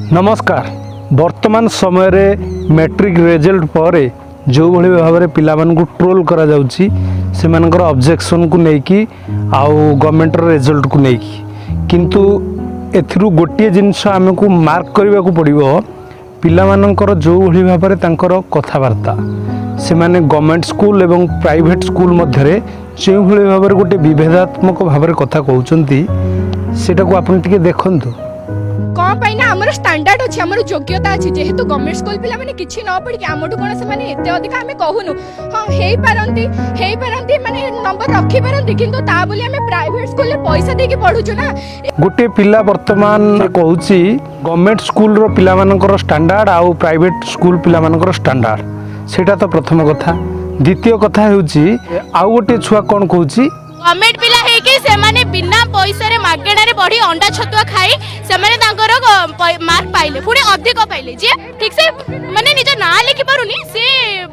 नमस्कार। वर्तमान समय रे मैट्रिक रिजल्ट पर जो भली भाव में पिला ट्रोल करा जाउची से मानकर ऑब्जेक्शन को लेकिन आउ गवर्नमेंट रिजल्ट को लेकिन किंतु एथिरु गोटे जिनस आमको मार्क करने को पड़ो पिला मानकर जो भली भाव में तांकर कथबार्ता से माने गवर्नमेंट स्कूल एवं प्राइवेट स्कूल मध्य जो भली भाव में गोटे विभेदात्मक भाव में कथा कहते सेटा को आपन टिके देखंतु कौन पाइना हमर स्टैंडर्ड अछि हमर योग्यता अछि जेहेतु गवर्नमेंट स्कूल पिला माने किछि न पढि हमटु कोन से माने एते अधिक हमें कहूनु हां हेई पारंती माने नंबर रखी पारंती किंतु ता बोली हमें प्राइवेट स्कूल ले पैसा देके पढु छु ना। गोटे पिला वर्तमान कहूची गवर्नमेंट स्कूल रो पिला मानकर स्टैंडर्ड आउ प्राइवेट स्कूल पिला मानकर स्टैंडर्ड सेटा तो प्रथम कथा। द्वितीय कथा हेउची आउ गोटे छुआ कोन कहूची गवर्नमेंट पिला हे कि से माने बिना पैसा रे मागेणा रे पढी अंडा छतुआ खाई से माने तांकर मार्क पाइले पुणी अधिक पाइले जे ठीक से माने निज ना लिखि पारुनी से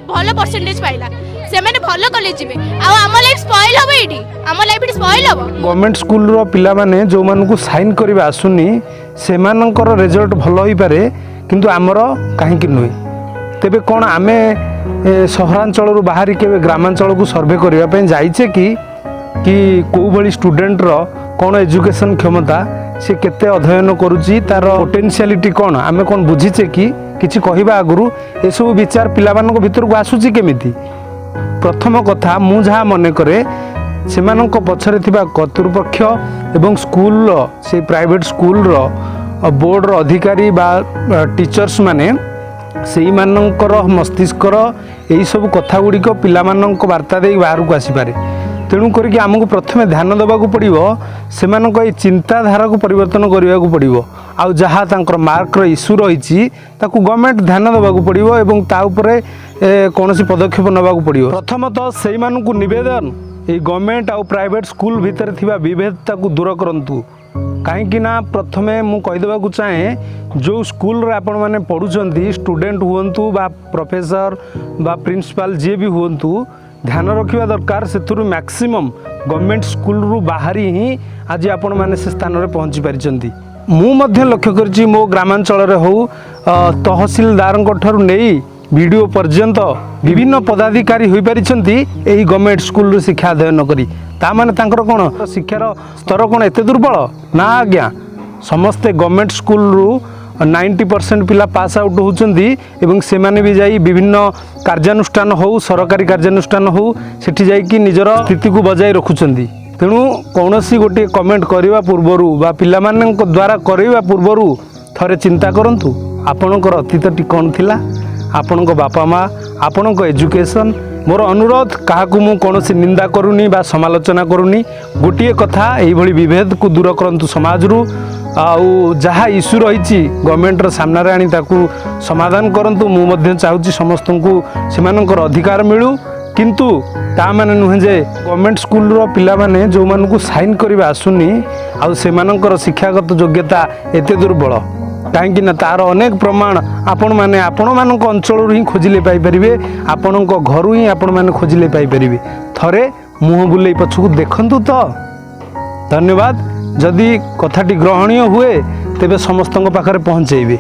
भलो परसेंटेज पाइला से माने भलो कॉलेज जिवे आ हम लाइफ स्पॉइल होबे इडी हम लाइफ स्पॉइल होबो। गवर्नमेंट स्कूल रो पिला माने जो मान को साइन करबा आसुनी से मानकर रिजल्ट भलो होई पारे किंतु हमर काहे कि नय तेबे कोन आमे सहरांचल रु बाहरी के ग्रामांचल को सर्वे करबा पे जाइछे कि कोउ भली स्टूडेंट रो कोन एजुकेशन क्षमता से केते अध्ययन करूची तार पोटेंशियलिटी कोन आमे कोन बुझीचे कि किछि कहिबा आगुरु ए सब विचार पिला मानक भीतर को आसुची केमिति। प्रथम कथा मु जहा मने करे सेमानक पछरे थिबा कर्तृपक्ष एवं स्कूल रो से प्राइवेट स्कूल रो बोर्ड रो अधिकारी बा टीचर्स माने सेई मानकर मस्तिष्क रो एई सब कथा गुडी को पिला मानक वार्ता देई बाहर को आसी पारे तेणु करके आमको प्रथम ध्यान देवा पड़ो से चिंताधारा को परिवर्तन करने को पड़ो आउ जहाँ तांकर मार्क इश्यू रही गवर्नमेंट ध्यान देवा पड़ो और ताऊपर कौन पदक्षेप नवा पड़ो। प्रथमतः से नवेदन ये गवर्नमेंट आउ प्राइवेट स्कूल भितर थिबा विभेदता को दूर करंतु कहीं प्रथमे मु कहीदेवा चाहे जो स्कूल आपण मैंने पढ़ुंट स्टूडेंट हुंतु बा प्रोफेसर बा प्रिंसिपल जी भी हुंतु ध्यान रखा दरकार से मैक्सिमम गवर्नमेंट स्कूल रु बाहरी ही आज आपण मैंने से स्थान में पहुँची पारिछंती। मु लक्ष्य करछि मो ग्रामांचल रे हो तहसीलदार ठू नहीं वीडियो पर्यंत विभिन्न पदाधिकारी हो पारिछंती एही गवर्नमेंट स्कूल रु शिक्षा अध्ययन करी ता माने तांकर कोन शिक्षार स्तर कोन एते दुर्बल ना आज्ञा समस्ते गवर्नमेंट स्कूल रु 90% पिला पास आउट होउचंदी एवं से माने भी जाई विभिन्न कार्यानुष्ठान हो सरकारी कार्यानुष्ठान हो सेठी जाई कि निजर स्थिति को बजाय रखुचंदी। तेणु कौनसी गोटे कमेंट करबा पूर्वरु बा पिला मानक द्वारा करबा पूर्वरु थरे चिंता करंतु आपणकर अतीतटी कौन थिला आपणक बापा माँ आपणक एजुकेशन। मोर अनुरोध काहाकू मु कौनसी निंदा करूनी बा समालोचना करूनी गोटे कथा एही भली विभेद को दूर करंतु समाज रु आउ जहाँ इश्यू रही गवर्नमेंट सामने आनी ताकू समाधान करंतु मु मध्य चाहूँगी समस्त को सेमानकर अधिकार मिलू किंतु ता माने नुहे जे गवर्नमेंट स्कूल रो पिला माने जो मान को साइन करबा आसुनी आउ सेमानकर शिक्षागत योग्यता एते दुर्बल कहीं तार अनेक प्रमाण आपण मैंने आपण मान अंचल ही खोजिले पाइपर आपण घर ही आपण मैंने खोजिले पाइपर थरे मुह बुले पछकू देखंतु तो। धन्यवाद। जदि कथाटी ग्रहणीय हुए तेबे समस्तों पाखरे पहुँचेबे।